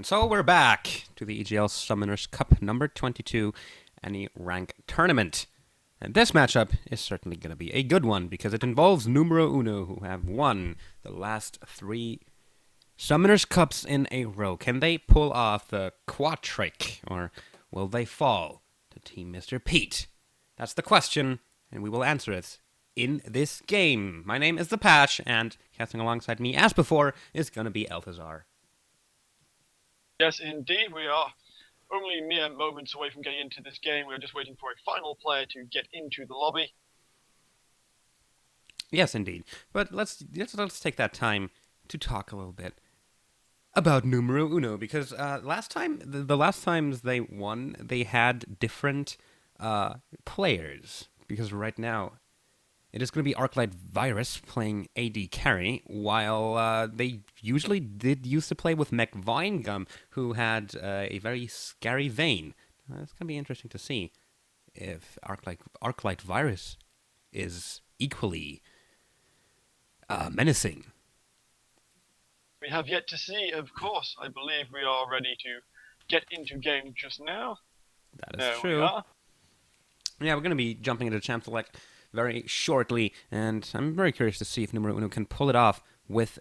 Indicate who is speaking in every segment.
Speaker 1: And so we're back to the EGL Summoners Cup number 22, any rank tournament. And this matchup is certainly going to be a good one because it involves NumeroUno, who have won the last 3 Summoners Cups in a row. Can they pull off the quad trick, or will they fall to Team Mr. Pete? That's the question, and we will answer it in this game. My name is The Patch, and casting alongside me, as before, is going to be Elthazar.
Speaker 2: Yes, indeed, we are only mere moments away from getting into this game. We're just waiting for a final player to get into the lobby.
Speaker 1: Yes, indeed. But let's take that time to talk a little bit about NumeroUno, because last time, the last times they won, they had different players. Because right now, it is going to be Arclight Virus playing AD carry, while they usually did used to play with McVinegum, who had a very scary Vayne. It's going to be interesting to see if Arclight Virus is equally menacing.
Speaker 2: We have yet to see, of course. I believe we are ready to get into game just now.
Speaker 1: That is
Speaker 2: there
Speaker 1: true.
Speaker 2: We are.
Speaker 1: Yeah, we're going to be jumping into Champ Select very shortly, and I'm very curious to see if NumeroUno can pull it off with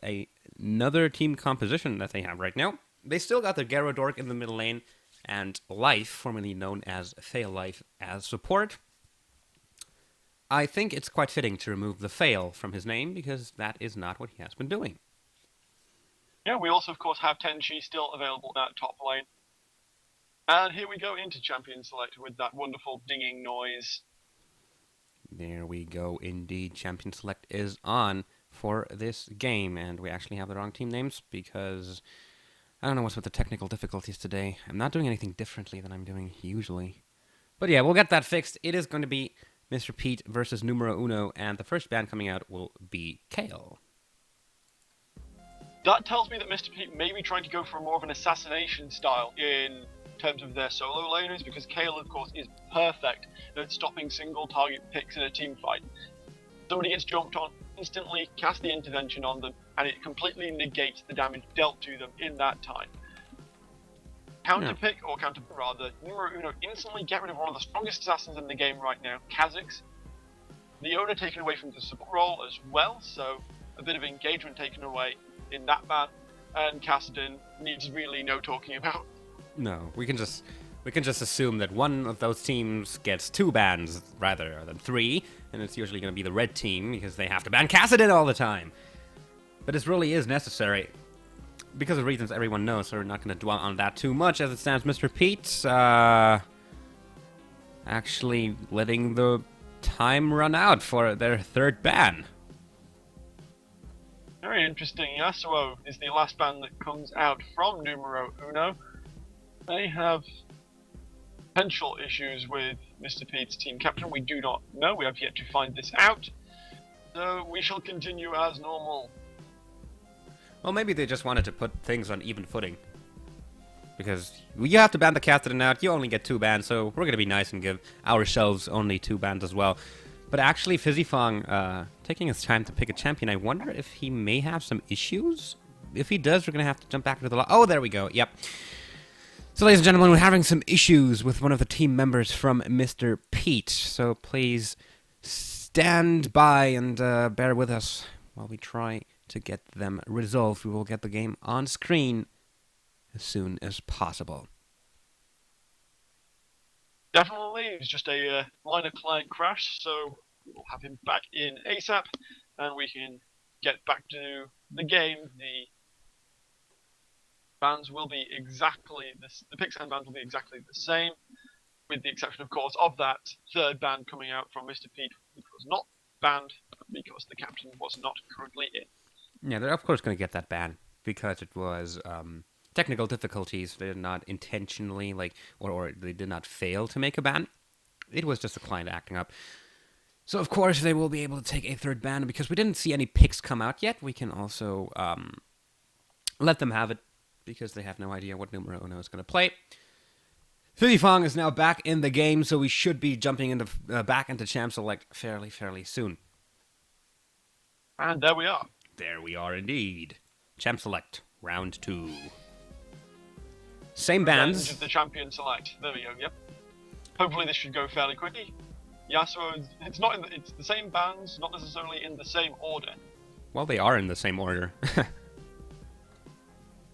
Speaker 1: another team composition that they have right now. They still got the Gyrodork in the middle lane, and Life, formerly known as Fail Life, as support. I think it's quite fitting to remove the Fail from his name, because that is not what he has been doing.
Speaker 2: Yeah, we also, of course, have Tenchi still available at top lane. And here we go into Champion Select with that wonderful dinging noise.
Speaker 1: There we go, indeed. Champion Select is on for this game, and we actually have the wrong team names because I don't know what's with the technical difficulties today. I'm not doing anything differently than I'm doing usually. But yeah, we'll get that fixed. It is going to be Mr. Pete versus NumeroUno, and the first ban coming out will be Kale.
Speaker 2: That tells me that Mr. Pete may be trying to go for more of an assassination style in terms of their solo laners, because Kale, of course, is perfect at stopping single target picks in a team fight. Somebody gets jumped on, instantly cast the intervention on them, and it completely negates the damage dealt to them in that time. Counter pick, or counter rather, NumeroUno instantly get rid of one of the strongest assassins in the game right now, Kha'Zix. The owner taken away from the support role as well, so a bit of engagement taken away in that ban, and Kassadin needs really no talking about.
Speaker 1: No, we can just assume that one of those teams gets 2 bans rather than 3, and it's usually going to be the red team because they have to ban Kassadin all the time. But this really is necessary because of reasons everyone knows, so we're not going to dwell on that too much. As it stands, Mr. Pete actually letting the time run out for their 3rd ban.
Speaker 2: Very interesting. Yasuo is the last ban that comes out from NumeroUno. They have potential issues with Mr. Pete's team captain. We do not know. We have yet to find this out. So we shall continue as normal.
Speaker 1: Well, maybe they just wanted to put things on even footing. Because you have to ban the Kassadin out, you only get 2 bans, so we're going to be nice and give ourselves only 2 bans as well. But actually, Fizzifong, taking his time to pick a champion, I wonder if he may have some issues? If he does, we're going to have to jump back into the Oh, there we go, yep. So, ladies and gentlemen, we're having some issues with one of the team members from Mr. Pete, so please stand by and bear with us while we try to get them resolved. We will get the game on screen as soon as possible.
Speaker 2: Definitely, it's just a minor client crash, so we'll have him back in ASAP, and we can get back to the game. The bans will be exactly this. The picks and bans will be exactly the same, with the exception, of course, of that 3rd ban coming out from Mr. Pete, which was not banned because the captain was not currently in.
Speaker 1: Yeah, they're of course going to get that ban because it was technical difficulties. They did not intentionally, or they did not fail to make a ban. It was just a client acting up. So, of course, they will be able to take a 3rd ban. Because we didn't see any picks come out yet, we can also let them have it because they have no idea what NumeroUno is going to play. Fizzifong is now back in the game, so we should be jumping into back into Champ Select fairly soon.
Speaker 2: And there we are.
Speaker 1: There we are indeed. Champ Select, round 2. Same
Speaker 2: Revenge
Speaker 1: bands.
Speaker 2: of the champion select. There we go. Yep. Hopefully this should go fairly quickly. Yasuo, it's the same bands, not necessarily in the same order.
Speaker 1: Well, they are in the same order.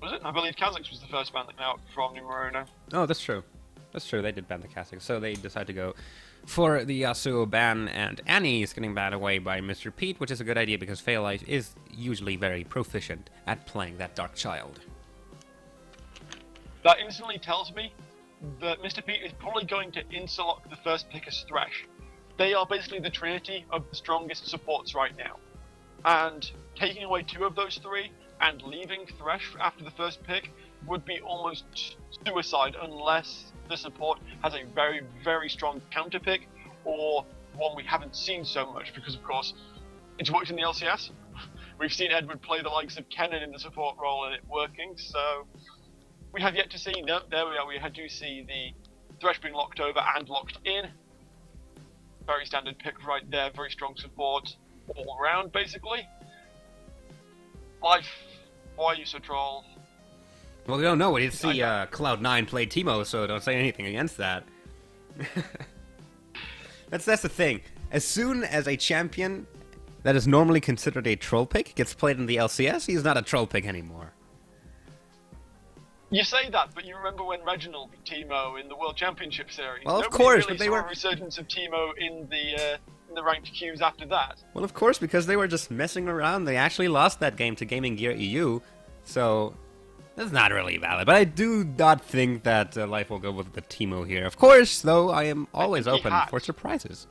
Speaker 2: Was it? I believe Kazakhs was the first band that came out from NumeroUno.
Speaker 1: Oh, that's true. That's true. They did ban the Kazakhs, so they decided to go for the Yasuo ban, and Annie is getting banned away by Mr. Pete, which is a good idea because Fairlife is usually very proficient at playing that Dark Child.
Speaker 2: That instantly tells me that Mr. Pete is probably going to insta-lock the first pick as Thresh. They are basically the trinity of the strongest supports right now. And taking away 2 of those 3 and leaving Thresh after the first pick would be almost suicide unless the support has a very, very strong counter pick or one we haven't seen so much because, of course, it's worked in the LCS. We've seen Edward play the likes of Kennen in the support role and it working, so we have yet to see. No, there we are. We do see the Thresh being locked over and locked in. Very standard pick right there. Very strong support all around, basically. Life, why are you so troll?
Speaker 1: Well, we don't know. We did see Cloud9 play Teemo, so don't say anything against that. That's the thing. As soon as a champion that is normally considered a troll pick gets played in the LCS, he's not a troll pick anymore.
Speaker 2: You say that, but you remember when Reginald beat Teemo in the World Championship Series?
Speaker 1: Well, of
Speaker 2: Nobody
Speaker 1: course,
Speaker 2: really
Speaker 1: but they
Speaker 2: saw
Speaker 1: were
Speaker 2: a resurgence of Teemo in the ranked queues after that.
Speaker 1: Well, of course, because they were just messing around. They actually lost that game to Gaming Gear EU, so that's not really valid. But I do not think that Life will go with the Teemo here. Of course, though, I am always open for surprises.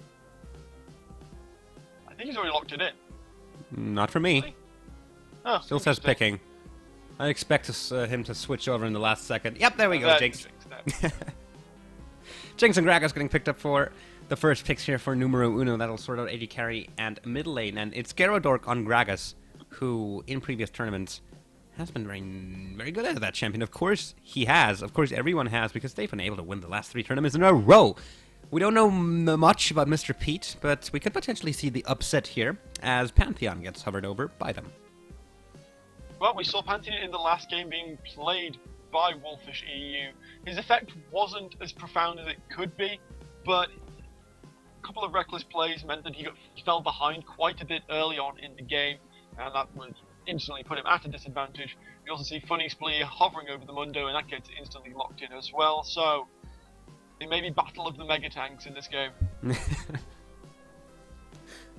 Speaker 2: I think he's already locked it in.
Speaker 1: Not for me.
Speaker 2: Really? Oh,
Speaker 1: Still says picking. I expect him to switch over in the last second. Yep, there we go, Jinx. Jinx and Gragas getting picked up for the first picks here for NumeroUno. That'll sort out AD carry and mid lane. And it's Gyarados on Gragas, who in previous tournaments has been very, very good at that champion. Of course he has. Of course everyone has, because they've been able to win the last 3 tournaments in a row. We don't know much about Mr. Pete, but we could potentially see the upset here as Pantheon gets hovered over by them.
Speaker 2: Well, we saw Pantheon in the last game being played by Wolfish EU. His effect wasn't as profound as it could be, but a couple of reckless plays meant that he fell behind quite a bit early on in the game, and that would instantly put him at a disadvantage. We also see Funny Splee hovering over the Mundo, and that gets instantly locked in as well, so it may be battle of the Mega Tanks in this game.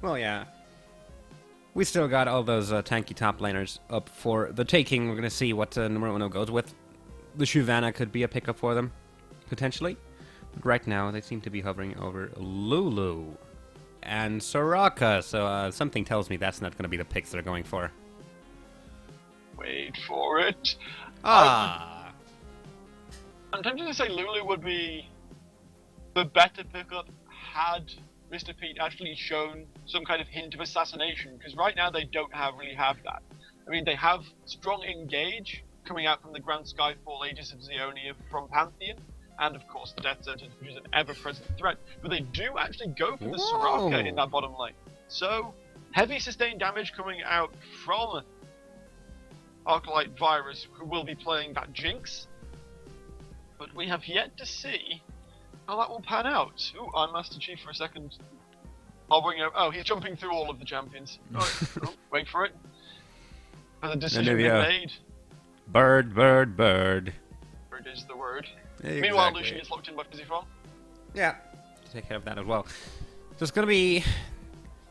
Speaker 1: Well, yeah. We still got all those tanky top laners up for the taking. We're going to see what NumeroUno goes with. The Shyvana could be a pickup for them, potentially. But right now, they seem to be hovering over Lulu and Soraka, so something tells me that's not going to be the picks they're going for.
Speaker 2: Wait for it.
Speaker 1: I'm
Speaker 2: tempted to say Lulu would be the better pickup had Mr. Pete actually shown some kind of hint of assassination, because right now they don't really have that. I mean, they have strong engage coming out from the Grand Skyfall Aegis of Xeonia from Pantheon, and of course the Death Sentence, which is an ever-present threat, but they do actually go for the Soraka in that bottom lane. So, heavy sustained damage coming out from Arclight Virus, who will be playing that Jinx, but we have yet to see how that will pan out. Ooh, I'm Master Chief for a second. Oh, he's jumping through all of the champions. Oh, wait for it. Has a decision been made?
Speaker 1: Bird, bird, bird.
Speaker 2: Bird is the word.
Speaker 1: Exactly.
Speaker 2: Meanwhile, Lucian is locked in by Fizzyfron.
Speaker 1: Yeah, take care of that as well. So it's going to be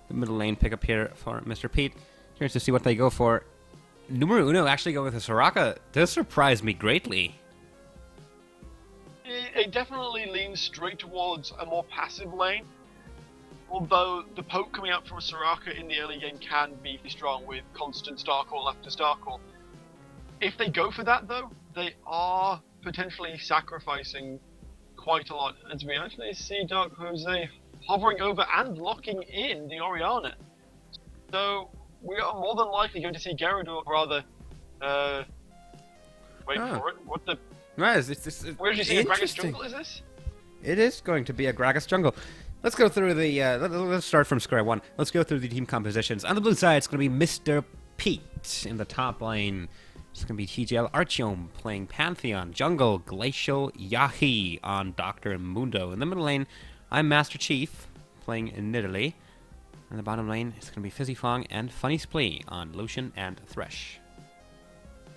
Speaker 1: the middle lane pickup here for Mr. Pete. Curious to see what they go for. NumeroUno actually go with a Soraka. This surprised me greatly.
Speaker 2: It definitely leans straight towards a more passive lane, although the poke coming out from a Soraka in the early game can be strong with constant star call after star call. If they go for that though, they are potentially sacrificing quite a lot, as we actually see Dark Jose hovering over and locking in the Orianna. So we are more than likely going to see Gyarados wait for it, what the...
Speaker 1: Right,
Speaker 2: Where did you see a Gragas jungle, is this?
Speaker 1: It is going to be a Gragas jungle. Let's go through the, let's start from square one. Let's go through the team compositions. On the blue side, it's going to be Mr. Pete in the top lane. It's going to be TGL Artyom playing Pantheon. Jungle, Glacial Yahi on Dr. Mundo. In the middle lane, I'm Master Chief playing Nidalee. In the bottom lane, it's going to be Fizzy Fong and Funny Splee on Lucian and Thresh.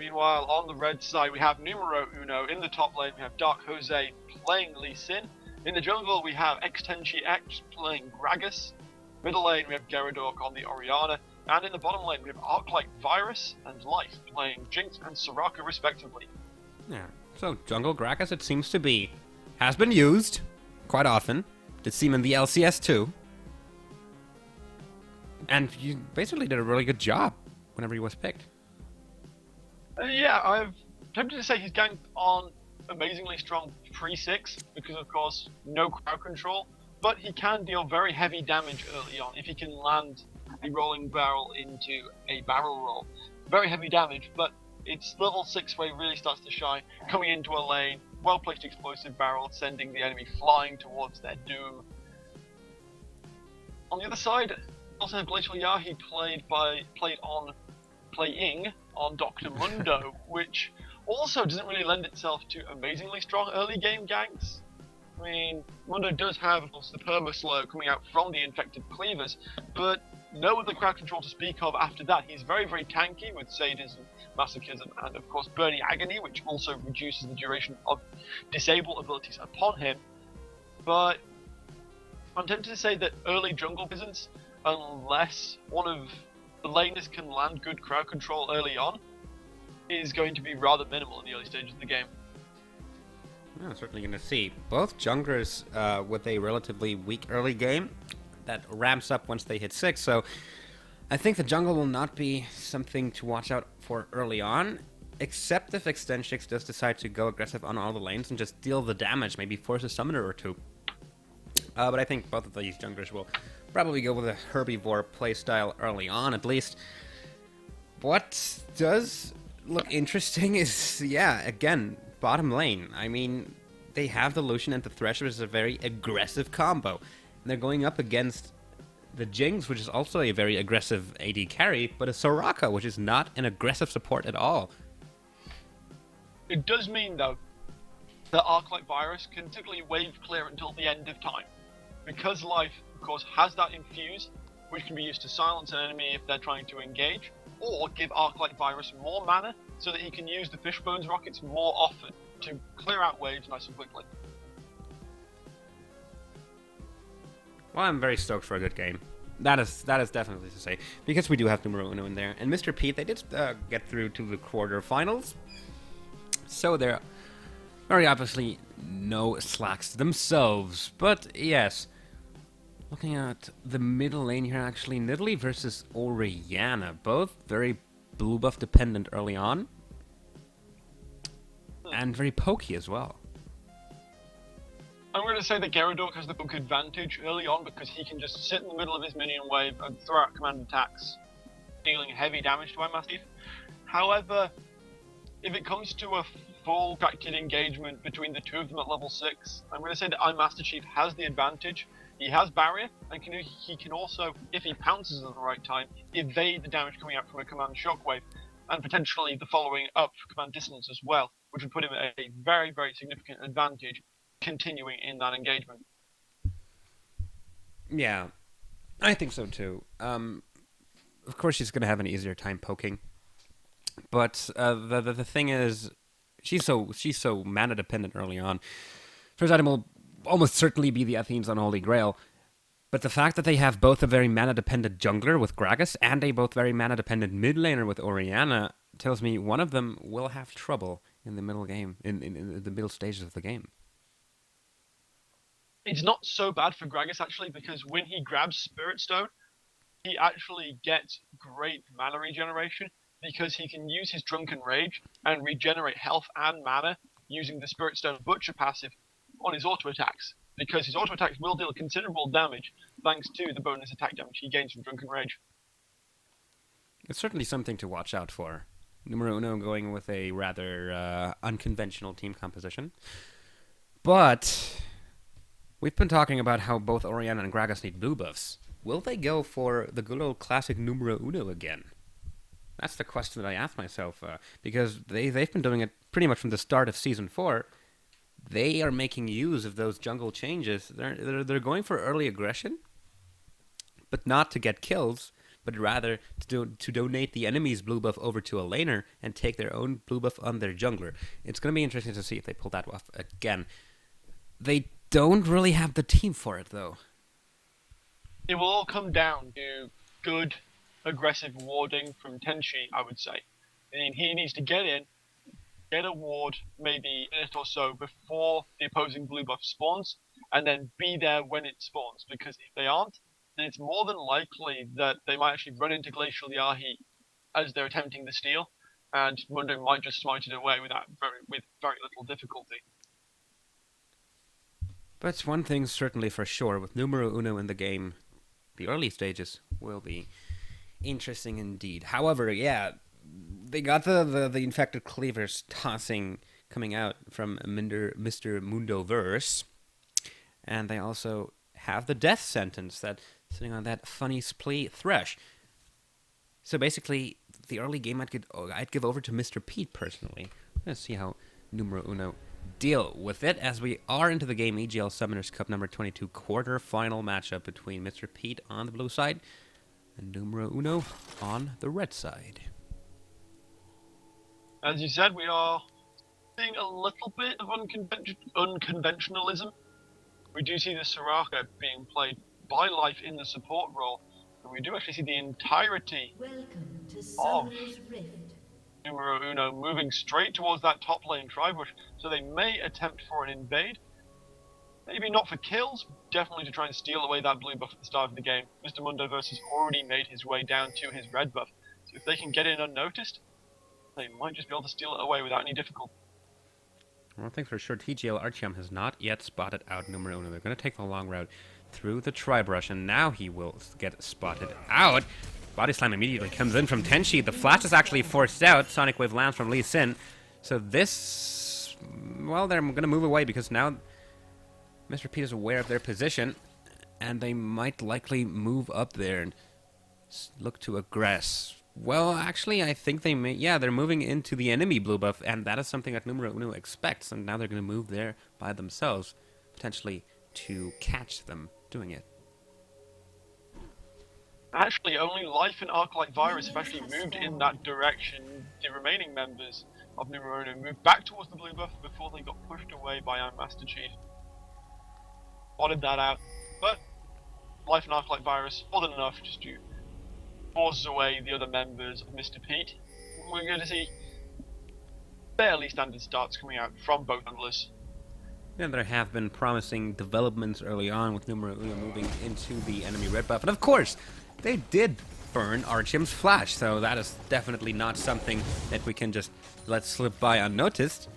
Speaker 2: Meanwhile, on the red side, we have NumeroUno. In the top lane, we have Dark Jose playing Lee Sin. In the jungle, we have X10Chi X playing Gragas. Middle lane, we have Gyarados on the Orianna. And in the bottom lane, we have Arclight Virus and Life playing Jinx and Soraka respectively.
Speaker 1: Yeah, so Jungle Gragas, it seems to be, has been used quite often. Did seem in the LCS too. And you basically did a really good job whenever he was picked.
Speaker 2: Yeah, I'm tempted to say he's going on amazingly strong pre-6 because, of course, no crowd control. But he can deal very heavy damage early on if he can land a rolling barrel into a barrel roll. Very heavy damage, but it's level 6 where he really starts to shine, coming into a lane, well-placed explosive barrel, sending the enemy flying towards their doom. On the other side, also have Glacial Yahi playing on Dr. Mundo, which also doesn't really lend itself to amazingly strong early game ganks. I mean, Mundo does have, of course, the perma slow coming out from the infected cleavers, but no other crowd control to speak of after that. He's very, very tanky with Sadism, Masochism, and of course Burning Agony, which also reduces the duration of disable abilities upon him. But I'm tempted to say that early jungle presence, unless one of the laners can land good crowd control early on, is going to be rather minimal in the early stages of the game.
Speaker 1: Yeah, certainly going to see. Both junglers with a relatively weak early game that ramps up once they hit 6, so I think the jungle will not be something to watch out for early on, except if Extenshix does decide to go aggressive on all the lanes and just deal the damage, maybe force a summoner or two. But I think both of these junglers will probably go with a herbivore playstyle early on, at least. What does look interesting is, yeah, again, bottom lane. I mean, they have the Lucian and the Thresh, which is a very aggressive combo. And they're going up against the Jinx, which is also a very aggressive AD carry, but a Soraka, which is not an aggressive support at all.
Speaker 2: It does mean, though, that Arclight Virus can typically wave clear until the end of time. Because Life, of course, has that infuse, which can be used to silence an enemy if they're trying to engage, or give Arclight Virus more mana so that he can use the Fishbones rockets more often to clear out waves nice and quickly.
Speaker 1: Well, I'm very stoked for a good game. That is definitely to say, because we do have NumeroUno in there. And Mr. Pete, they did get through to the quarterfinals, so they're very obviously no slacks themselves. But yes, looking at the middle lane here, actually, Nidalee versus Orianna, both very blue buff dependent early on, and very pokey as well.
Speaker 2: I'm going to say that Gyarados has the book advantage early on because he can just sit in the middle of his minion wave and throw out command attacks, dealing heavy damage to Mastiff. However, if it comes to a full protracted engagement between the two of them at level 6, I'm going to say that Master Chief has the advantage. He has barrier, and he can also, if he pounces at the right time, evade the damage coming out from a command shockwave, and potentially the following up command dissonance as well, which would put him at a very, very significant advantage continuing in that engagement.
Speaker 1: Yeah, I think so too. Of course, she's going to have an easier time poking, but the thing is, she's so mana dependent early on. First item will almost certainly be the Athene's Unholy Grail, but the fact that they have both a very mana dependent jungler with Gragas and a both very mana dependent mid laner with Orianna tells me one of them will have trouble in the middle game, in the middle stages of the game.
Speaker 2: It's not so bad for Gragas actually, because when he grabs Spirit Stone, he actually gets great mana regeneration because he can use his Drunken Rage and regenerate health and mana using the Spirit Stone Butcher passive on his auto attacks, because his auto attacks will deal considerable damage thanks to the bonus attack damage he gains from Drunken Rage.
Speaker 1: It's certainly something to watch out for. NumeroUno going with a rather unconventional team composition, but we've been talking about how both Orianna and Gragas need blue buffs. Will they go for the good old classic NumeroUno again? That's the question that I asked myself, because they've been doing it pretty much from the start of Season 4. They are making use of those jungle changes. They're going for early aggression, but not to get kills, but rather to donate the enemy's blue buff over to a laner and take their own blue buff on their jungler. It's going to be interesting to see if they pull that off again. They don't really have the team for it, though.
Speaker 2: It will all come down to good, aggressive warding from Tenchi, I would say. I mean, he needs to get in, get a ward maybe a minute or so before the opposing blue buff spawns, and then be there when it spawns, because if they aren't, then it's more than likely that they might actually run into Glacial Yahi as they're attempting the steal, and Mundo might just smite it away with very little difficulty.
Speaker 1: But one thing's certainly for sure, with NumeroUno in the game, the early stages will be interesting indeed. However, yeah, they got the infected cleavers coming out from Mr. Mundoverse, and they also have the death sentence that sitting on that funny splee thresh. So basically, the early game I'd give over to Mr. Pete personally. Let's see how NumeroUno deal with it as we are into the game. EGL Summoners Cup number 22 quarter-final matchup between Mr. Pete on the blue side and NumeroUno on the red side.
Speaker 2: As you said, we are seeing a little bit of unconventionalism. We do see the Soraka being played by Life in the support role, and we do actually see the entirety of NumeroUno moving straight towards that top lane tri-bush, so they may attempt for an invade. Maybe not for kills, definitely to try and steal away that blue buff at the start of the game. Mr. Mundoverse has already made his way down to his red buff, so if they can get in unnoticed, they might just be able to steal it away without any difficulty.
Speaker 1: One thing for sure, TGL Artyom has not yet spotted out NumeroUno. They're going to take the long route through the tri-brush, and now he will get spotted out. Body Slam immediately comes in from Tenchi. The flash is actually forced out. Sonic Wave lands from Lee Sin. So this... well, they're going to move away because now Mr. Pete is aware of their position, and they might likely move up there and look to aggress. Well, actually, I think they may... yeah, they're moving into the enemy blue buff, and that is something that NumeroUno expects, and now they're going to move there by themselves, potentially to catch them doing it.
Speaker 2: Actually, only Life and Arclight Virus have actually moved in that direction. The remaining members of NumeroUno moved back towards the blue buff before they got pushed away by our Master Chief. Spotted that out, but Life and Arclight Virus, more than enough just to force away the other members of Mr. Pete. We're going to see fairly standard starts coming out from both handlers.
Speaker 1: And there have been promising developments early on with NumeroUno moving into the enemy red buff. And of course, they did burn Artyom's flash, so that is definitely not something that we can just let slip by unnoticed.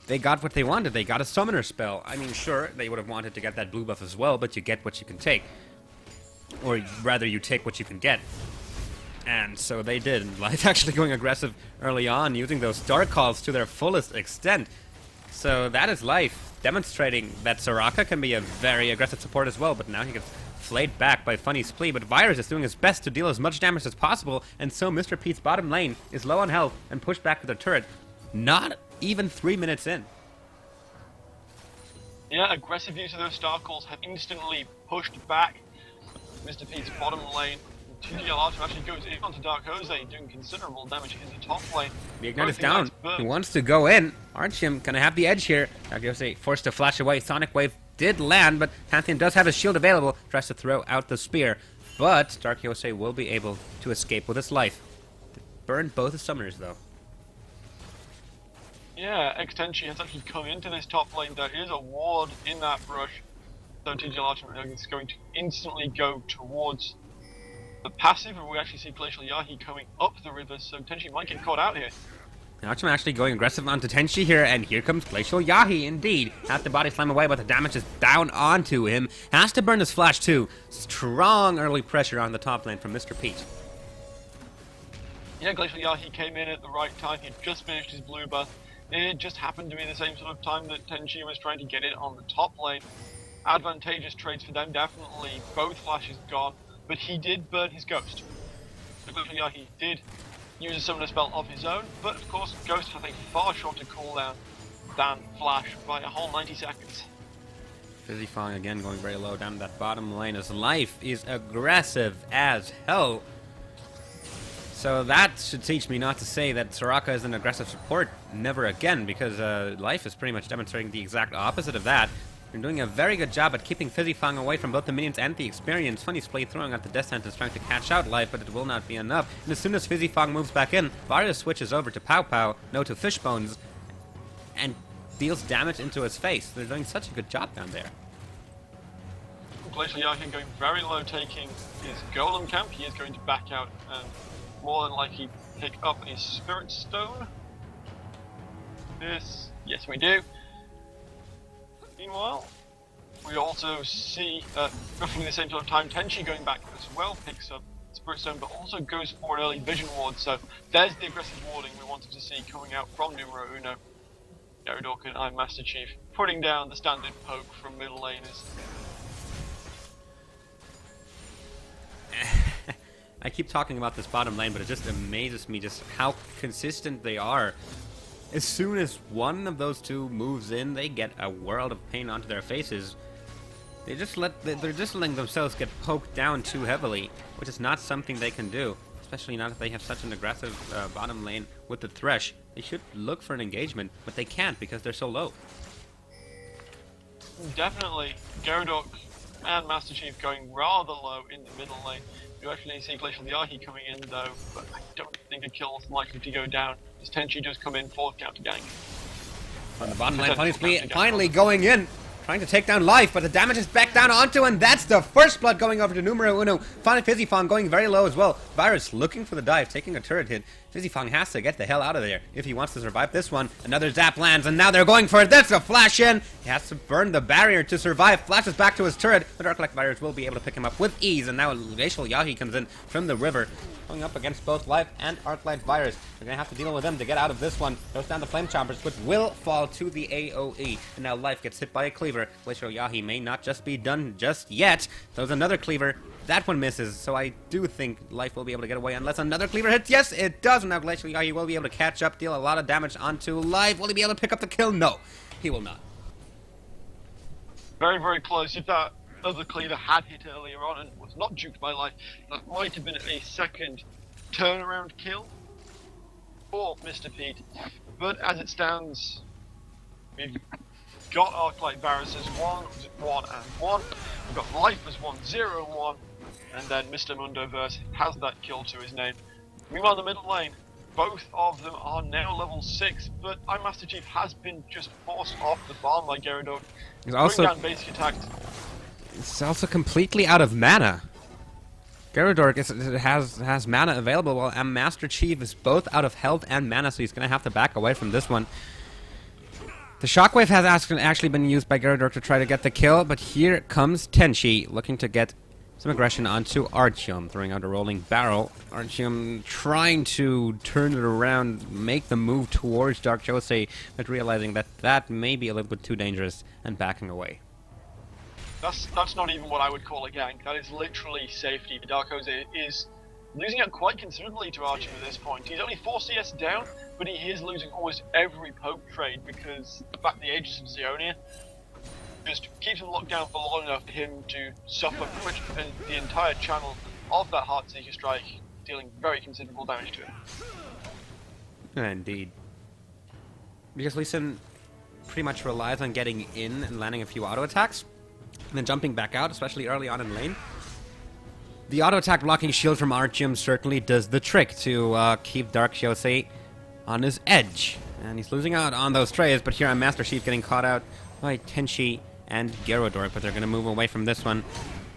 Speaker 1: They got what they wanted. They got a summoner spell. I mean, sure, they would have wanted to get that blue buff as well, but you get what you can take. Or rather, you take what you can get. And so they did. Life actually going aggressive early on, using those dark calls to their fullest extent. So that is Life, demonstrating that Soraka can be a very aggressive support as well, but now he gets flayed back by Funny Splee, but Virus is doing his best to deal as much damage as possible, and so Mr. Pete's bottom lane is low on health and pushed back to the turret. Not even 3 minutes in.
Speaker 2: Yeah, aggressive use of those star calls have instantly pushed back Mr. Pete's bottom lane. TGL Artyom actually goes in onto Dark Jose, doing considerable damage in the top lane.
Speaker 1: The Ignite is down. He wants to go in. Artyom gonna have the edge here. Dark Jose forced to flash away. Sonic Wave did land, but Pantheon does have his shield available. Tries to throw out the spear, but Dark Jose will be able to escape with his life. Burned both his summoners, though.
Speaker 2: Yeah, Extenshi has actually come into this top lane. There is a ward in that brush. So TGL Artyom is going to instantly go towards the passive, and we actually see Glacial Yahi coming up the river, so Tenchi might get caught out here.
Speaker 1: Artyom actually going aggressive onto Tenchi here, and here comes Glacial Yahi indeed. Has to body slam away, but the damage is down onto him. Has to burn his flash too. Strong early pressure on the top lane from Mr. Pete.
Speaker 2: Yeah, Glacial Yahi came in at the right time. He had just finished his blue buff. It just happened to be the same sort of time that Tenchi was trying to get in on the top lane. Advantageous trades for them, definitely. Both flashes gone. But he did burn his ghost. So Glacial Yahi did use a summoner spell of his own, but of course Ghost has a far shorter cooldown than Flash by a whole 90 seconds.
Speaker 1: Fizzy Fong again going very low down that bottom lane as Life is aggressive as hell. So that should teach me not to say that Soraka is an aggressive support never again, because Life is pretty much demonstrating the exact opposite of that. They're doing a very good job at keeping Fizzy Fong away from both the minions and the experience. Funny Splee throwing out the Death Sentence trying to catch out Life, but it will not be enough. And as soon as Fizzy Fong moves back in, Varus switches over to Pow Pow, no to Fishbones, and deals damage into his face. They're doing such a good job down there.
Speaker 2: Glacial Yakin going very low, taking his Golem camp. He is going to back out and more than likely pick up a Spirit Stone. Yes, we do. Meanwhile, we also see, roughly the same sort of time, Tenchi going back as well, picks up Spirit Stone, but also goes for an early Vision Ward, so there's the aggressive warding we wanted to see coming out from NumeroUno. Gyarados and I'm Master Chief putting down the standard poke from middle laners.
Speaker 1: I keep talking about this bottom lane, but it just amazes me just how consistent they are. As soon as one of those two moves in, they get a world of pain onto their faces. They're just letting themselves get poked down too heavily, which is not something they can do. Especially not if they have such an aggressive bottom lane with the Thresh. They should look for an engagement, but they can't because they're so low.
Speaker 2: Definitely, Gyarados and Master Chief going rather low in the middle lane. You actually see Glacial Yahi coming in though, but I don't think a kill is likely to go down, as Tenchi just come in for counter gank.
Speaker 1: On the bottom lane, finally going in, trying to take down Life, but the damage is back down onto, and that's the first blood going over to NumeroUno. Finally, Fizzy Fong going very low as well. Virus looking for the dive, taking a turret hit. Fizzy Fong has to get the hell out of there if he wants to survive this one. Another zap lands, and now they're going for it. That's a flash in. He has to burn the barrier to survive. Flashes back to his turret. The Dark Light Virus will be able to pick him up with ease, and now Glacial Yahi comes in from the river, going up against both Life and Arclight Virus. They're going to have to deal with them to get out of this one. Goes down the Flame Chompers, which will fall to the AoE. And now Life gets hit by a cleaver. Glacial Yahi may not just be done just yet. There's another cleaver. That one misses, so I do think Life will be able to get away unless another cleaver hits. Yes, it does. And now Glacial Yahi will be able to catch up, deal a lot of damage onto Life. Will he be able to pick up the kill? No, he will not.
Speaker 2: Very, very close. If that other cleaver had hit earlier on and was not juked by Life, that might have been a second turnaround kill for Mr. Pete. But as it stands, we've got Arclight Varus as 1 and 1. We've got Life as 1-0-1, and then Mr. Mundoverse has that kill to his name. Meanwhile, the middle lane, both of them are now level 6, but I'm Master Chief has been just forced off the farm by Gyarados.
Speaker 1: He's also
Speaker 2: down basic attacks.
Speaker 1: It's also completely out of mana. Gyarados has mana available, while Master Chief is both out of health and mana, so he's going to have to back away from this one. The Shockwave has actually been used by Gyarados to try to get the kill, but here comes Tenchi, looking to get some aggression onto Artyom, throwing out a rolling barrel. Artyom trying to turn it around, make the move towards Dark Jose, but realizing that that may be a little bit too dangerous and backing away.
Speaker 2: That's not even what I would call a gank. That is literally safety. Dark Jose is losing out quite considerably to Artyom at this point. He's only 4 CS down, but he is losing almost every poke trade because the fact the Aegis of Zionia just keeps him locked down for long enough for him to suffer pretty much the entire channel of that Heartseeker strike, dealing very considerable damage to him.
Speaker 1: Indeed. Because Lee Sin pretty much relies on getting in and landing a few auto attacks, and then jumping back out, especially early on in lane. The auto attack blocking shield from Artyom certainly does the trick to keep Dark Jose on his edge. And he's losing out on those trays, but here on Master Chief getting caught out by Tenchi and Gyarados, but they're going to move away from this one,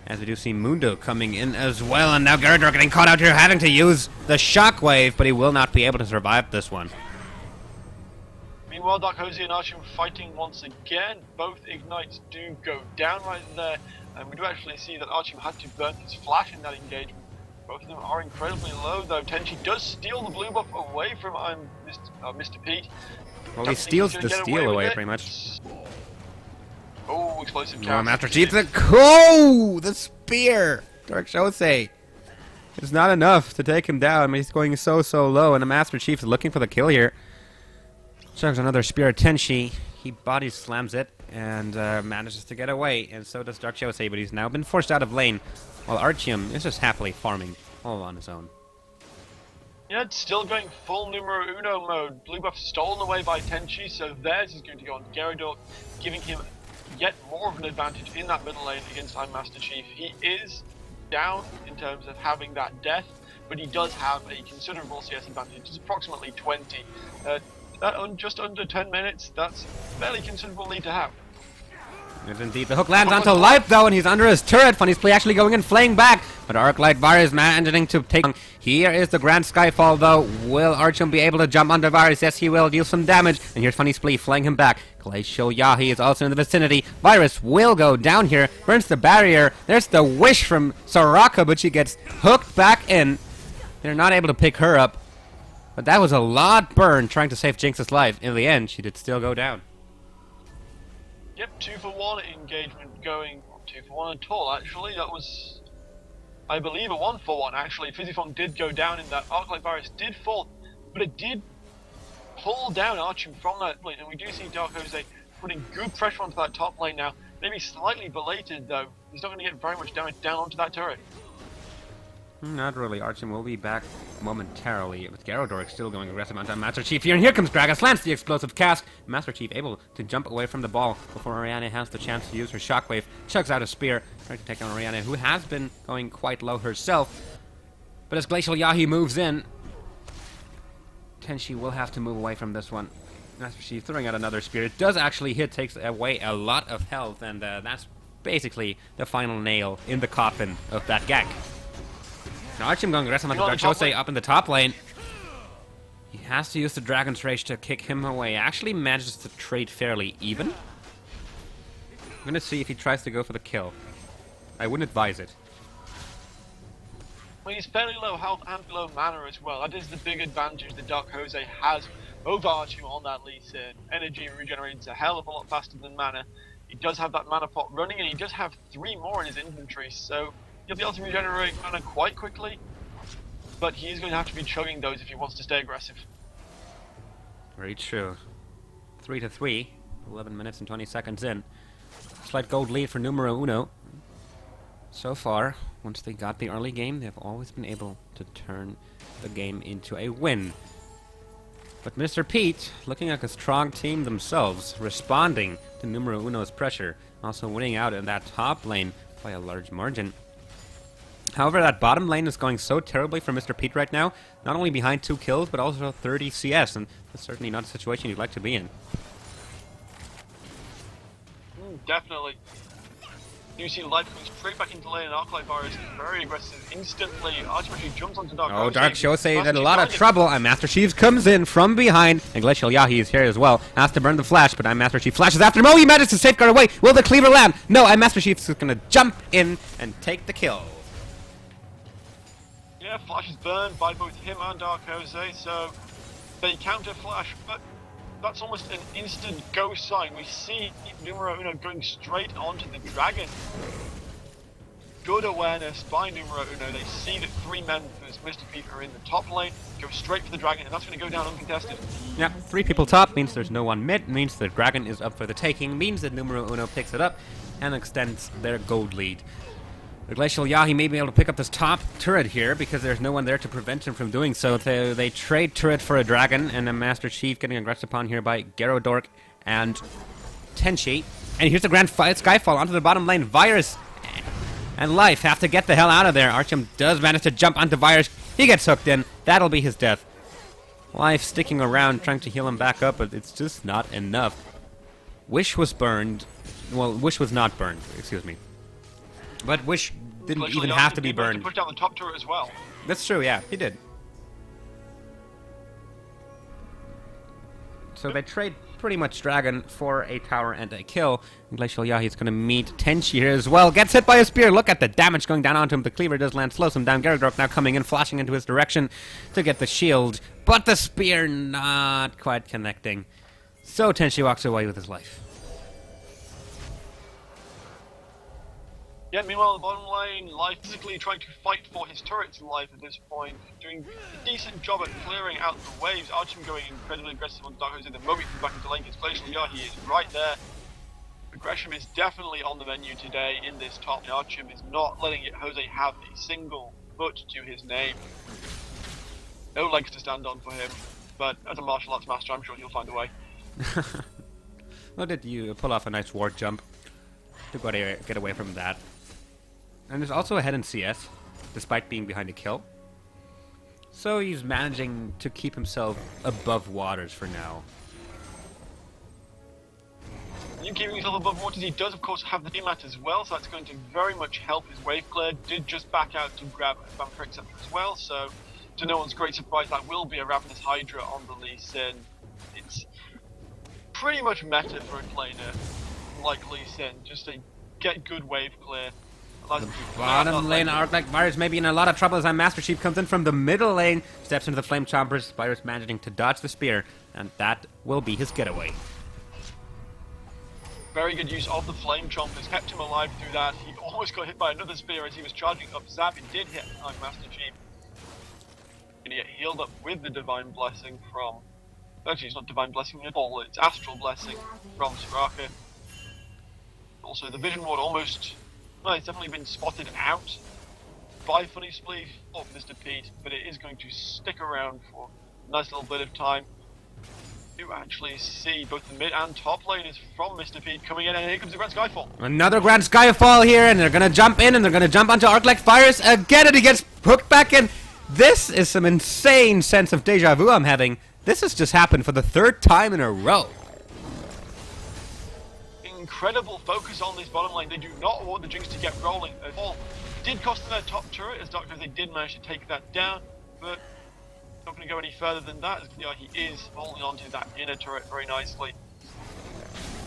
Speaker 1: as we do see Mundo coming in as well, and now Gyarados getting caught out here, having to use the Shockwave, but he will not be able to survive this one.
Speaker 2: Meanwhile, Dark Jose and Artyom fighting once again. Both ignites do go down right there, and we do actually see that Artyom had to burn his flash in that engagement. Both of them are incredibly low, though. Tenchi does steal the blue buff away from Mr. Pete.
Speaker 1: Well, he steals the steal away, pretty much.
Speaker 2: Oh, explosive counter.
Speaker 1: Master Chief, the spear! Dark Jose. It's not enough to take him down. I mean, he's going so low, and the Master Chief is looking for the kill here. Chugs another spear at Tenchi. He body slams it and manages to get away, and so does Dark Jose, but he's now been forced out of lane, while Artyom is just happily farming all on his own.
Speaker 2: Yeah, it's still going full NumeroUno mode. Blue buff stolen away by Tenchi, so theirs is going to go on Gyarados, giving him yet more of an advantage in that middle lane against our Master Chief. He is down in terms of having that death, but he does have a considerable CS advantage. It's approximately 20. Just under 10 minutes, that's a fairly considerable lead to have.
Speaker 1: Yes, indeed. The hook lands onto Life, though, and he's under his turret. Funny's play actually going and flaying back. But Arclight Virus managing to take... Here is the Grand Skyfall, though. Will Artyom be able to jump onto Virus? Yes, he will. Deal some damage. And here's Funny's play flaying him back. Glacial Yahi is also in the vicinity. Virus will go down here. Burns the barrier. There's the wish from Soraka, but she gets hooked back in. They're not able to pick her up. But that was a lot burn trying to save Jinx's life. In the end, she did still go down.
Speaker 2: Yep, 2-for-1 engagement going, not 2-for-1 at all actually, that was, I believe, a 1-for-1 actually. Physiphone did go down in that, Arclight Virus did fall, but it did pull down Artyom from that lane, and we do see Dark Jose putting good pressure onto that top lane now, maybe slightly belated though, he's not going to get very much damage down onto that turret.
Speaker 1: Not really. Artyom will be back momentarily, with Gyarados still going aggressive onto Master Chief here. And here comes Gragas, lands the explosive cast. Master Chief able to jump away from the ball before Oriana has the chance to use her shockwave. Chugs out a spear, trying to take on Oriana, who has been going quite low herself. But as Glacial Yahi moves in, Tenchi will have to move away from this one. Master Chief throwing out another spear. It does actually hit, takes away a lot of health, and that's basically the final nail in the coffin of that gank. Now Artyom going aggressive on the Dark Jose up in the top lane. He has to use the Dragon's Rage to kick him away. Actually manages to trade fairly even. I'm gonna see if he tries to go for the kill. I wouldn't advise it.
Speaker 2: Well, he's fairly low health and low mana as well. That is the big advantage that Dark Jose has over Artyom on that Lee Sin. Energy regenerates a hell of a lot faster than mana. He does have that mana pot running, and he does have 3 more in his inventory, so he'll be able to regenerate mana quite quickly, but he's going to have to be chugging those if he wants to stay aggressive.
Speaker 1: Very true. 3-3, 11 minutes and 20 seconds in. Slight gold lead for NumeroUno. So far, once they got the early game, they've always been able to turn the game into a win. But Mr. Pete, looking like a strong team themselves, responding to NumeroUno's pressure, also winning out in that top lane by a large margin. However, that bottom lane is going so terribly for Mr. Pete right now, not only behind 2 kills, but also 30 CS, and that's certainly not a situation you'd like to be in.
Speaker 2: Definitely. You see Life goes straight back into lane, and Arclight Virus is very aggressive instantly. Archie jumps onto Dark Jose.
Speaker 1: Oh, Dark Jose in a lot of trouble, and Master Chief comes in from behind, and Glacial Yahi is here as well. Has to burn the flash, but Master Chief flashes after him. Oh, he manages to safeguard away. Will the cleaver land? No, Master Chief is going to jump in and take the kill.
Speaker 2: Yeah, flash is burned by both him and Dark Jose, so they counter flash, but that's almost an instant go sign. We see NumeroUno going straight onto the dragon. Good awareness by NumeroUno. They see that 3 men as Mr. Pete are in the top lane, go straight for the dragon, and that's going to go down uncontested. Yeah,
Speaker 1: 3 people top means there's no one mid, means the dragon is up for the taking, means that NumeroUno picks it up and extends their gold lead. The Glacial Yahi may be able to pick up this top turret here because there's no one there to prevent him from doing so. They trade turret for a dragon, and a Master Chief getting aggressed upon here by Gyarados and Tenchi. And here's the Grand Skyfall onto the bottom lane. Virus and Life have to get the hell out of there. Artyom does manage to jump onto Virus. He gets hooked in. That'll be his death. Life sticking around trying to heal him back up, but it's just not enough. Wish was burned. Well, Wish was not burned, excuse me. But Wish didn't even have to be burned.
Speaker 2: He pushed down the top turret as well.
Speaker 1: That's true, yeah, he did. So they trade pretty much Dragon for a tower and a kill. Glacial Yahi is going to meet Tenchi here as well. Gets hit by a spear. Look at the damage going down onto him. The cleaver does land, slows him down. Gyarados now coming in, flashing into his direction to get the shield. But the spear not quite connecting. So Tenchi walks away with his life.
Speaker 2: Yeah, meanwhile, the bottom lane, Life physically trying to fight for his turret's life at this point, doing a decent job at clearing out the waves. Archim going incredibly aggressive on Dark Jose. The moment he comes back into lane, his Glacial Yahi is right there. Aggression is definitely on the menu today in this top. And Archim is not letting Jose have a single foot to his name. No legs to stand on for him, but as a martial arts master, I'm sure he'll find a way.
Speaker 1: Well, did you pull off a nice ward jump to get away from that? And there's also ahead in CS, despite being behind a kill. So he's managing to keep himself above waters for now.
Speaker 2: In keeping himself above waters, he does of course have the team mat as well, so that's going to very much help his wave clear. Did just back out to grab a Vampiric Scepter as well, so to no one's great surprise, that will be a Ravenous Hydra on the Lee Sin. It's pretty much meta for a laner like Lee Sin, just to get good wave clear.
Speaker 1: The bottom lane, Arc-like Virus may be in a lot of trouble as Master Chief comes in from the middle lane, steps into the Flame Chompers, Virus managing to dodge the spear, and that will be his getaway.
Speaker 2: Very good use of the Flame Chompers, kept him alive through that. He almost got hit by another spear as he was charging up Zap. It did hit Master Chief. And he get healed up with the Divine Blessing from... Actually, it's not Divine Blessing at all, it's Astral Blessing from Soraka. Also, the Vision Ward almost... Well, it's definitely been spotted out by Funny Spleef or Mr. Pete, but it is going to stick around for a nice little bit of time. You actually see both the mid and top laners from Mr. Pete coming in, and here comes the Grand Skyfall.
Speaker 1: Another Grand Skyfall here, and they're gonna jump in, and they're gonna jump onto Arc-like Virus again, and he gets hooked back in. This is some insane sense of deja vu I'm having. This has just happened for the third time in a row.
Speaker 2: Incredible focus on this bottom lane. They do not want the Jinx to get rolling at all. Did cost them their top turret, as Doctor they did manage to take that down, but not going to go any further than that. As he is holding onto that inner turret very nicely.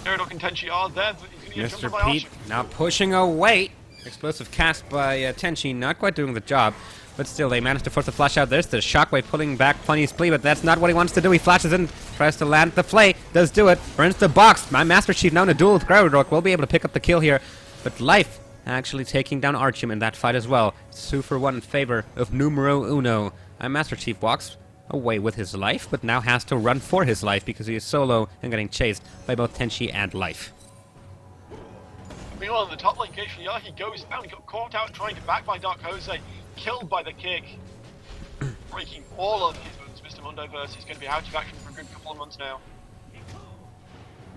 Speaker 2: Gyarados and Tenchi are there, but he's going to get jumped by
Speaker 1: Mr. Pete
Speaker 2: Archer.
Speaker 1: now pushing away. Explosive cast by Tenchi, not quite doing the job. But still, they managed to force the flash out. There's the Shockwave pulling back Funny's Plea, but that's not what he wants to do. He flashes in, tries to land the Flay, does do it, burns the box. My Master Chief now in a duel with Gyarados will be able to pick up the kill here. But Life actually taking down Archim in that fight as well. It's 2-for-1 in favor of NumeroUno. My Master Chief walks away with his life, but now has to run for his life because he is solo and getting chased by both Tenchi and Life.
Speaker 2: Meanwhile, in the top lane, he goes down. He got caught out trying to back by Dark Jose. Killed by the kick, breaking all of his moves. Mr. Mundoverse is going to be out of action for a good couple of months now.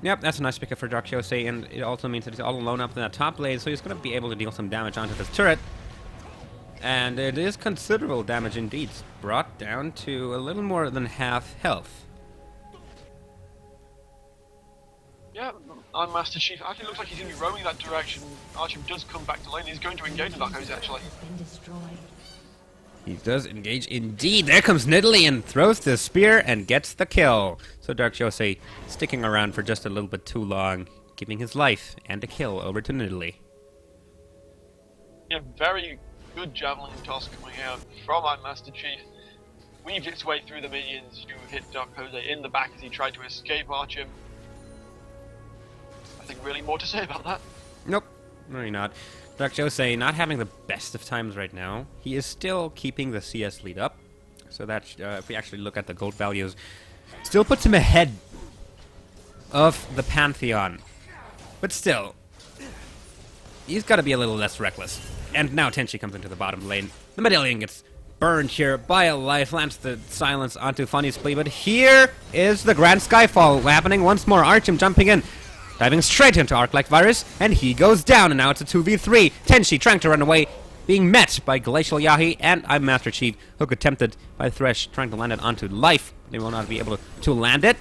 Speaker 1: Yep, that's a nice pickup for Dark Jose, and it also means that he's all alone up in that top lane, so he's going to be able to deal some damage onto this turret. And it is considerable damage indeed. It's brought down to a little more than half health.
Speaker 2: Yeah, I'm Master Chief. Actually looks like he's going to be roaming that direction. Archim does come back to lane. He's going to engage Dark Jose actually.
Speaker 1: He does engage indeed. There comes Nidalee and throws the spear and gets the kill. So Dark Jose sticking around for just a little bit too long, giving his life and a kill over to Nidalee.
Speaker 2: Yeah, very good javelin toss coming out from our Master Chief. Weaved its way through the minions to hit Dark Jose in the back as he tried to escape Archim. Nothing really more to say about that.
Speaker 1: Nope, really not. Dark Jose not having the best of times right now. He is still keeping the CS lead up. So that, if we actually look at the gold values, still puts him ahead of the Pantheon. But still, he's got to be a little less reckless. And now Tenchi comes into the bottom lane. The Medallion gets burned here by a life, lands the silence onto Funny's Plea. But here is the Grand Skyfall happening once more. Archim jumping in, diving straight into Arc-like Virus, and he goes down, and now it's a 2v3. Tenchi trying to run away, being met by Glacial Yahi, and I'm Master Chief, hook attempted by Thresh, trying to land it onto Life. They will not be able to land it.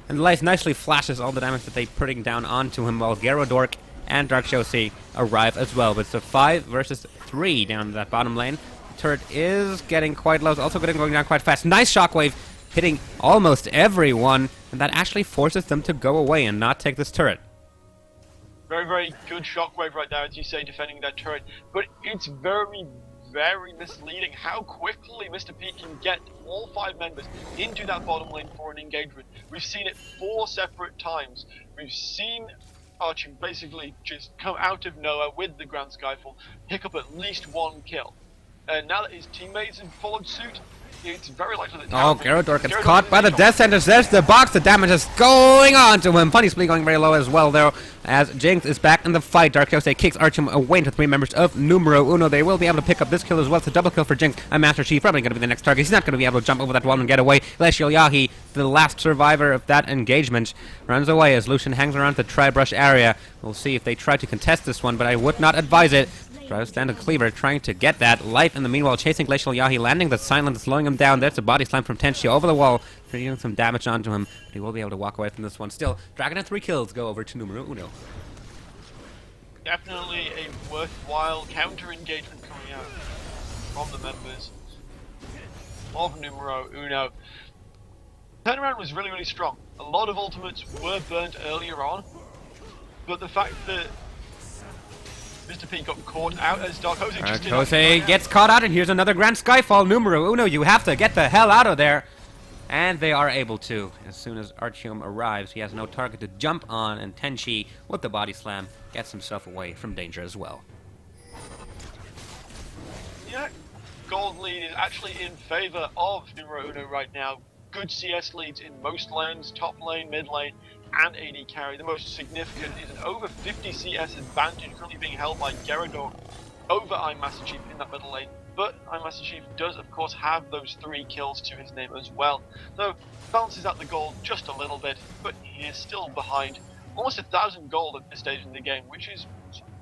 Speaker 1: And Life nicely flashes all the damage that they're putting down onto him, while Gyarados and Dark Jose arrive as well. But it's a 5 versus 3 down that bottom lane. The turret is getting quite low, it's also going down quite fast. Nice Shockwave, hitting almost everyone, and that actually forces them to go away and not take this turret.
Speaker 2: Very, very good Shockwave right there, as you say, defending that turret. But it's very, very misleading how quickly Mr. Pete can get all 5 members into that bottom lane for an engagement. We've seen it 4 separate times. We've seen Archie basically just come out of nowhere with the Grand Skyfall, pick up at least one kill. And now that his teammates have followed suit, it's very likely that...
Speaker 1: Oh, Gyarados gets caught by the Death Sentence. There's the box. The damage is going on to him. Funny Splee going very low as well, though, as Jinx is back in the fight. Dark Jose kicks Archim away into 3 members of NumeroUno. They will be able to pick up this kill as well. It's a double kill for Jinx. And Master Chief probably going to be the next target. He's not going to be able to jump over that wall and get away. Glacial Yahi, the last survivor of that engagement, runs away as Lucian hangs around the tri-brush area. We'll see if they try to contest this one, but I would not advise it. Tries to stand a cleaver, trying to get that life in the meanwhile, chasing Glacial Yahi, landing the silence, slowing him down. There's a body slam from Tenchi over the wall, dealing some damage onto him, but he will be able to walk away from this one. Still, Dragon and 3 kills go over to NumeroUno.
Speaker 2: Definitely a worthwhile counter-engagement coming out from the members of NumeroUno. Turnaround was really, really strong. A lot of ultimates were burnt earlier on, but the fact that Mr. P got caught out as Dark Jose just did
Speaker 1: Jose gets caught out, and here's another Grand Skyfall. NumeroUno, you have to get the hell out of there. And they are able to. As soon as Archeum arrives, he has no target to jump on, and Tenchi, with the body slam, gets himself away from danger as well.
Speaker 2: Yeah, gold lead is actually in favor of NumeroUno right now. Good CS leads in most lanes, top lane, mid lane, and AD carry. The most significant is an over 50 CS advantage currently being held by Gyarados over Master Chief in that middle lane. But Master Chief does, of course, have those 3 kills to his name as well. So, balances out the gold just a little bit, but he is still behind almost 1,000 gold at this stage in the game, which is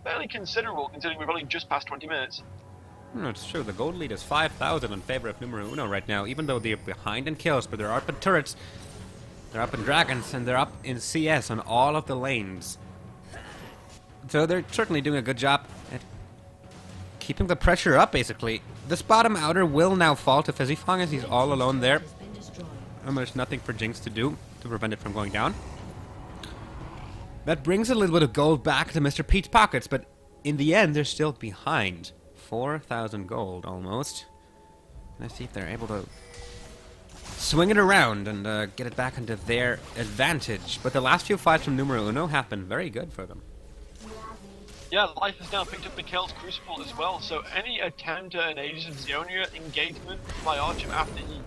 Speaker 2: fairly considerable considering we've only just passed 20 minutes.
Speaker 1: It's true, the gold lead is 5,000 in favor of NumeroUno right now, even though they're behind in kills, but they're up in turrets, they're up in dragons, and they're up in CS on all of the lanes. So they're certainly doing a good job at keeping the pressure up, basically. This bottom outer will now fall to Fizzifong as he's all alone there. And there's nothing for Jinx to do to prevent it from going down. That brings a little bit of gold back to Mr. Pete's pockets, but in the end, they're still behind. 4,000 gold, almost. Let's see if they're able to swing it around and get it back into their advantage. But the last few fights from NumeroUno have been very good for them.
Speaker 2: Yeah, Life has now picked up Mikhail's Crucible as well, so any attempt at an Aegis of Zionia engagement by Archim after he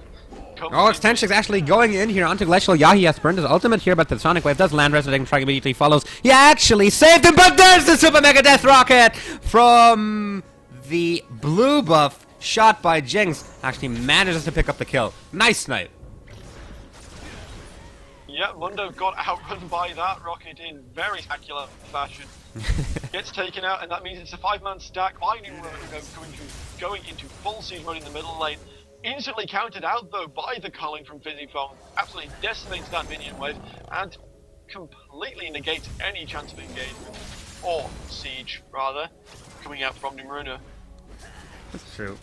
Speaker 2: comes...
Speaker 1: Oh, Extension's actually going in here onto Glacial Yahi. Has burned his ultimate here, but the Sonic Wave does land. Resident Strike immediately follows. He actually saved him, but there's the Super Mega Death Rocket from the blue buff, shot by Jinx. Actually manages to pick up the kill. Nice snipe.
Speaker 2: Yeah, Mundo got outrun by that rocket in very spectacular fashion. Gets taken out, and that means it's a 5-man stack by NumeroUno going into full siege mode in the middle lane. Instantly countered out, though, by the culling from Fizzifong. Absolutely decimates that minion wave, and completely negates any chance of engagement. Or siege, rather, coming out from NumeroUno.
Speaker 1: That's true.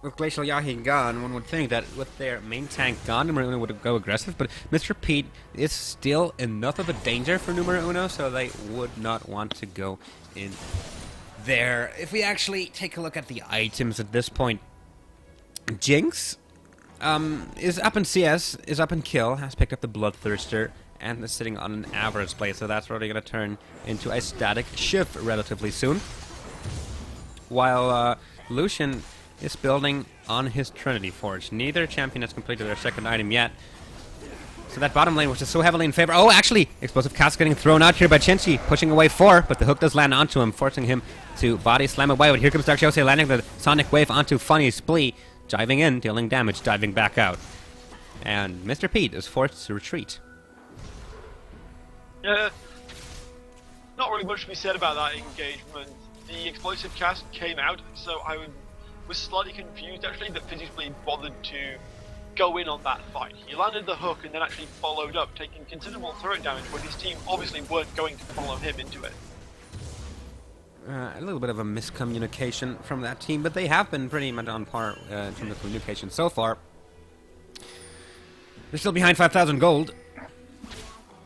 Speaker 1: With Glacial Yahi gone, one would think that with their main tank gone, NumeroUno would go aggressive, but Mr. Pete is still enough of a danger for NumeroUno, so they would not want to go in there. If we actually take a look at the items at this point, Jinx is up in CS, is up in kill, has picked up the Bloodthirster, and is sitting on an average play, so that's really going to turn into a static shift relatively soon. While Lucian is building on his Trinity Forge. Neither champion has completed their second item yet. So that bottom lane, which is so heavily in favor... Oh, actually, Explosive Cast getting thrown out here by Chinchi, pushing away 4, but the hook does land onto him, forcing him to body slam away. But here comes Dark Jose landing the Sonic Wave onto Funny Splee, diving in, dealing damage, diving back out. And Mr. Pete is forced to retreat.
Speaker 2: Yeah, not really much to be said about that engagement. The Explosive Cast came out, so I was slightly confused actually that Fizzifong bothered to go in on that fight. He landed the hook and then actually followed up, taking considerable turret damage when his team obviously weren't going to follow him into it.
Speaker 1: A little bit of a miscommunication from that team, but they have been pretty much on par in terms of communication so far. They're still behind 5,000 gold.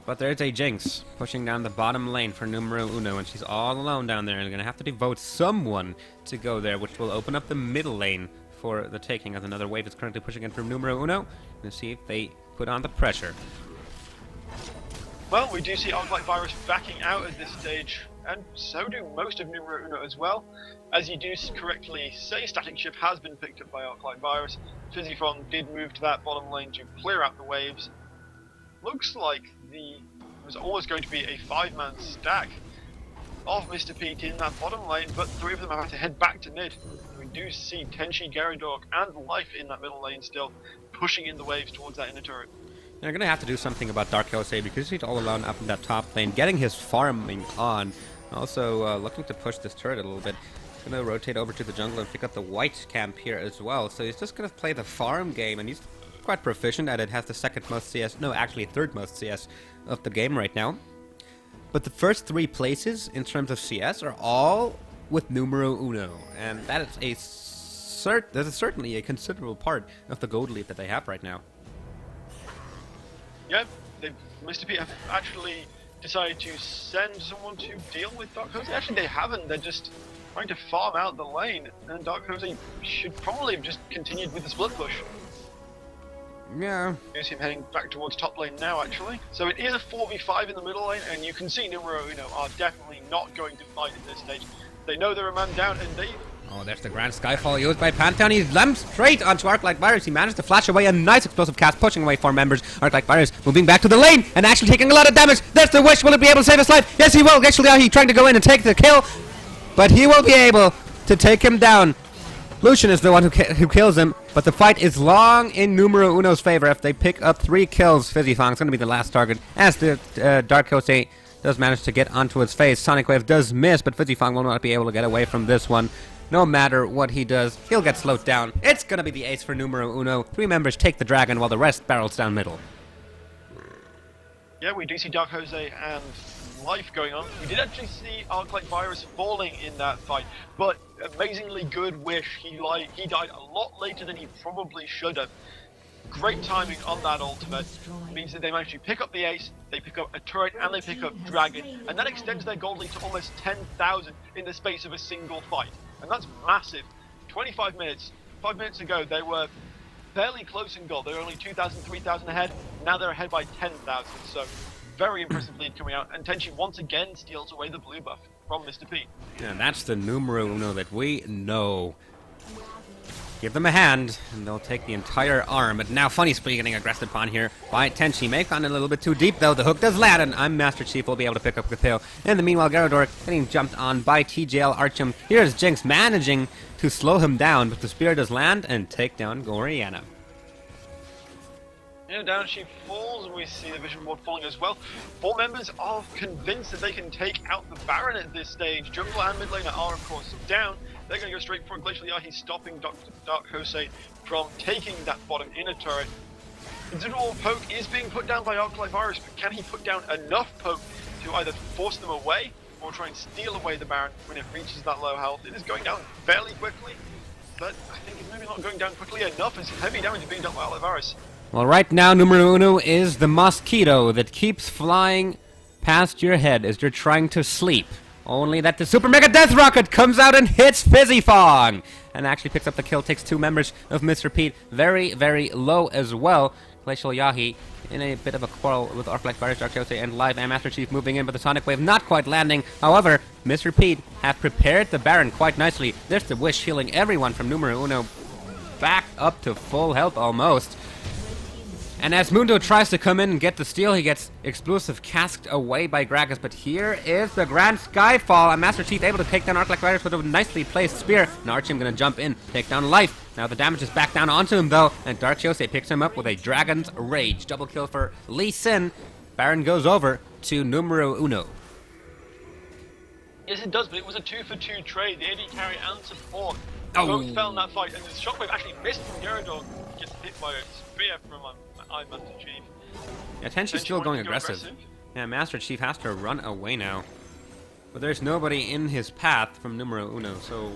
Speaker 1: But there's a Jinx pushing down the bottom lane for NumeroUno, and she's all alone down there. They're going to have to devote someone to go there, which will open up the middle lane for the taking, as another wave is currently pushing in from NumeroUno. Let's see if they put on the pressure.
Speaker 2: Well, we do see Arclight Virus backing out at this stage, and so do most of NumeroUno as well. As you do correctly say, Static Ship has been picked up by Arclight Virus. Fizzifong did move to that bottom lane to clear out the waves. Looks like it was always going to be a 5-man stack of Mr. Pete in that bottom lane, but 3 of them have to head back to mid. We do see Tenchi, Gyarados, and Life in that middle lane still, pushing in the waves towards that inner turret.
Speaker 1: They're going to have to do something about Dark Jose because he's all alone up in that top lane, getting his farming on. Also looking to push this turret a little bit. He's going to rotate over to the jungle and pick up the white camp here as well. So he's just going to play the farm game, and he's quite proficient at it. Has the second most CS, no, actually third most CS of the game right now. But the first 3 places in terms of CS are all with NumeroUno, and that is certainly a considerable part of the gold lead that they have right now.
Speaker 2: Yeah, Mr. P have actually decided to send someone to deal with Dark Jose. Actually, they haven't. They're just trying to farm out the lane, and Dark Jose should probably have just continued with the split push.
Speaker 1: Yeah.
Speaker 2: You see him heading back towards top lane now, actually. So it is a 4v5 in the middle lane, and you can see NumeroUno are definitely not going to fight at this stage. They know they're a man down, and they...
Speaker 1: Oh, there's the Grand Skyfall used by Pantheon. He's lumped straight onto Arclight Virus. He managed to flash away a nice explosive cast, pushing away 4 members. Arclight Virus moving back to the lane and actually taking a lot of damage. There's the wish. Will it be able to save his life? Yes, he will. Actually, he's trying to go in and take the kill, but he will be able to take him down. Lucian is the one who kills him, but the fight is long in NumeroUno's favor. If they pick up 3 kills, Fizzifong's going to be the last target, as the Dark Jose does manage to get onto his face. Sonic Wave does miss, but Fizzifong will not be able to get away from this one. No matter what he does, he'll get slowed down. It's going to be the ace for NumeroUno. 3 members take the dragon while the rest barrels down middle.
Speaker 2: Yeah, we do see Dark Jose and Life going on. We did actually see Arclight Virus falling in that fight, but amazingly good wish. He died a lot later than he probably should have. Great timing on that ultimate. It means that they manage to pick up the ace, they pick up a turret, and they pick up dragon, and that extends their gold lead to almost 10,000 in the space of a single fight. And that's massive. 25 minutes. 5 minutes ago, they were fairly close in gold. They were only 2,000, 3,000 ahead. Now they're ahead by 10,000. So, very impressive lead coming out. And Tenchi once again steals away the blue buff from Mr. P.
Speaker 1: Yeah, that's the NumeroUno that we know. Give them a hand, and they'll take the entire arm. But now Funny Spree getting aggressed upon here by Tenchi. May have gone a little bit too deep, though. The hook does land, and I'm Master Chief will be able to pick up the kill. In the meanwhile, Gyarados getting jumped on by TJL Archum. Here's Jinx managing to slow him down, but the spear does land and take down Goriana.
Speaker 2: Yeah, down she falls, and we see the vision board falling as well. 4 members are convinced that they can take out the Baron at this stage. Jungle and mid laner are, of course, down. They're going to go straight for it. Glacial Yahi stopping Dark Jose from taking that bottom inner turret. Considerable poke is being put down by Arclight Virus, but can he put down enough poke to either force them away or try and steal away the Baron when it reaches that low health? It is going down fairly quickly, but I think it's maybe not going down quickly enough as heavy damage is being done by Arclight Virus.
Speaker 1: Well, right now, NumeroUno is the mosquito that keeps flying past your head as you're trying to sleep. Only that the Super Mega Death Rocket comes out and hits Fizzifong! And actually picks up the kill, takes 2 members of Mr. Pete. Very, very low as well. Glacial Yahi in a bit of a quarrel with Arclight Virus, Dark Jose, and Live, and Master Chief moving in, but the Sonic Wave not quite landing. However, Mr. Pete have prepared the Baron quite nicely. There's the Wish healing everyone from NumeroUno back up to full health almost. And as Mundo tries to come in and get the steal, he gets explosive casked away by Gragas. But here is the Grand Skyfall. And Master Chief able to take down Arclight Virus with a nicely placed spear. And Archim gonna jump in, take down Life. Now the damage is back down onto him though. And Dark Jose picks him up with a Dragon's Rage. Double kill for Lee Sin. Baron goes over to NumeroUno.
Speaker 2: Yes, it does, but it was a 2-for-2 trade. The AD carry and support
Speaker 1: both
Speaker 2: fell in that fight. And the Shockwave actually missed from Gyarados. Gets hit by a spear from Master Chief.
Speaker 1: Yeah, Tenchi's still going aggressive. Yeah, Master Chief has to run away now. But there's nobody in his path from NumeroUno, so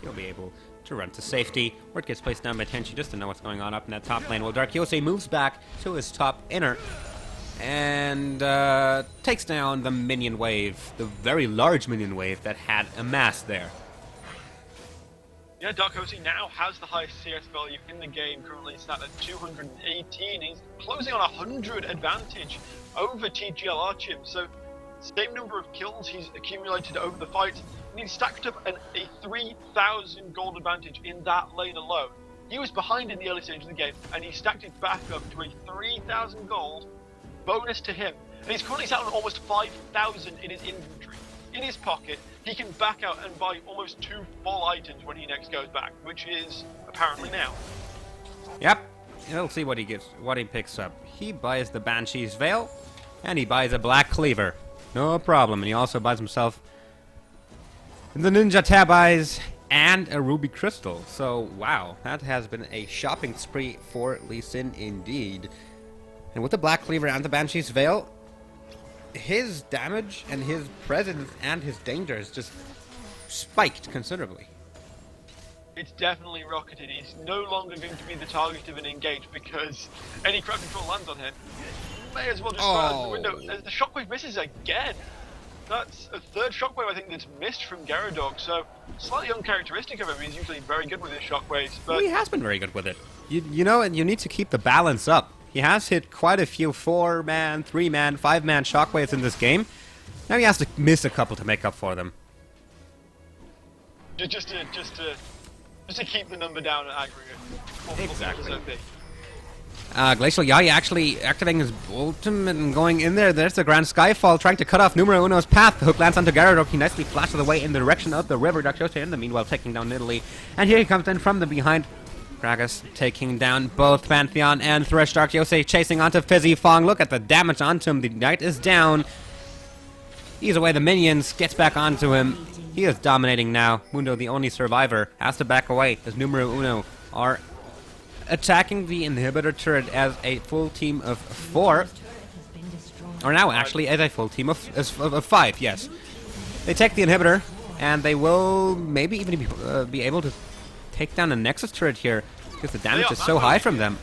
Speaker 1: he'll be able to run to safety. Word gets placed down by Tenchi just to know what's going on up in that top lane. Well, Dark Jose moves back to his top inner and takes down the minion wave, the very large minion wave that had amassed there.
Speaker 2: Yeah, Dark Hosey now has the highest CS value in the game, currently sat at 218. He's closing on 100 advantage over TGL Archim, so same number of kills he's accumulated over the fight, and he's stacked up a 3,000 gold advantage in that lane alone. He was behind in the early stage of the game, and he stacked it back up to a 3,000 gold bonus to him, and he's currently sat on almost 5,000 in his inventory. In his pocket, he can back out and buy almost 2 full items when he next goes back, which is apparently now.
Speaker 1: Yep. We'll see what he gets, what he picks up. He buys the Banshee's Veil, and he buys a Black Cleaver. No problem. And he also buys himself the Ninja Tab Eyes and a Ruby Crystal. So, wow, that has been a shopping spree for Lee Sin indeed. And with the Black Cleaver and the Banshee's Veil, his damage and his presence and his danger is just spiked considerably.
Speaker 2: It's definitely rocketed. He's no longer going to be the target of an engage because any crowd control lands on him. May as well just throw out the window. The shockwave misses again. That's a third shockwave I think that's missed from Gyarados, so slightly uncharacteristic of him. He's usually very good with his shockwaves, but
Speaker 1: well, he has been very good with it. You know, and you need to keep the balance up. He has hit quite a few 4-man, 3-man, 5-man shockwaves in this game. Now he has to miss a couple to make up for them.
Speaker 2: just to keep the number down at aggregate.
Speaker 1: Exactly. Glacial Yayi actually activating his ultimate and going in there. There's the Grand Skyfall trying to cut off NumeroUno's path. The hook lands onto Gyarados. He nicely flashes away in the direction of the river. Dark Yoshi in the meanwhile taking down Nidalee. And here he comes in from the behind. Gragas taking down both Pantheon and Thresh. Dark Yoshi chasing onto Fizzy Fong. Look at the damage onto him. The Knight is down. He's away the minions. Gets back onto him. He is dominating now. Mundo, the only survivor, has to back away as NumeroUno are attacking the inhibitor turret as a full team of 4. Or now actually as a full team of 5, yes. They take the inhibitor and they will maybe even be able to take down a Nexus turret here because the damage is so high from them.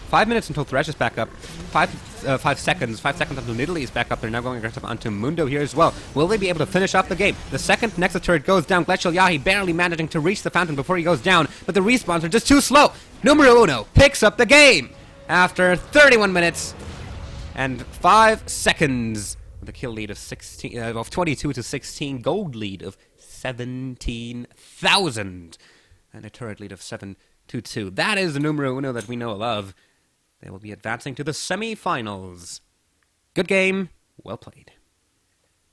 Speaker 1: 5 minutes until Thresh is back up. 5 seconds. 5 seconds until Nidalee is back up. They're now going aggressive onto Mundo here as well. Will they be able to finish off the game? The second Nexus turret goes down. Glacial Yahi barely managing to reach the fountain before he goes down, but the respawns are just too slow. NumeroUno picks up the game after 31 minutes and 5 seconds with a kill lead of 22 to 16, gold lead of 17,000, and a turret lead of 7 to 2. That is the NumeroUno that we know and love. They will be advancing to the semi-finals. Good game, well played.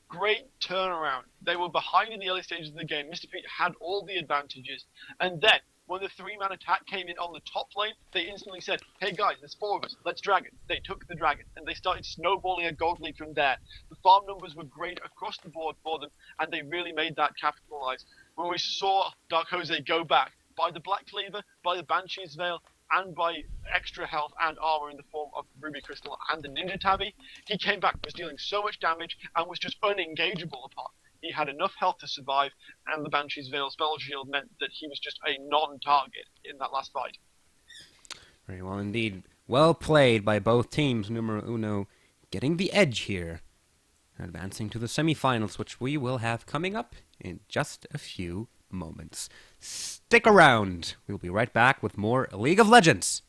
Speaker 2: Great turnaround. They were behind in the early stages of the game. Mr. Pete had all the advantages. And then, when the 3-man attack came in on the top lane, they instantly said, hey guys, there's 4 of us, let's dragon. They took the dragon, and they started snowballing a gold lead from there. The farm numbers were great across the board for them, and they really made that capitalize. When we saw Dark Jose go back, by the Black Cleaver, by the Banshee's Veil, and by extra health and armor in the form of Ruby Crystal and the Ninja Tabby, he came back, was dealing so much damage, and was just unengageable apart. He had enough health to survive, and the Banshee's Veil spell shield meant that he was just a non-target in that last fight.
Speaker 1: Very well indeed. Well played by both teams. NumeroUno getting the edge here. Advancing to the semifinals, which we will have coming up in just a few moments. Stick around. We'll be right back with more League of Legends.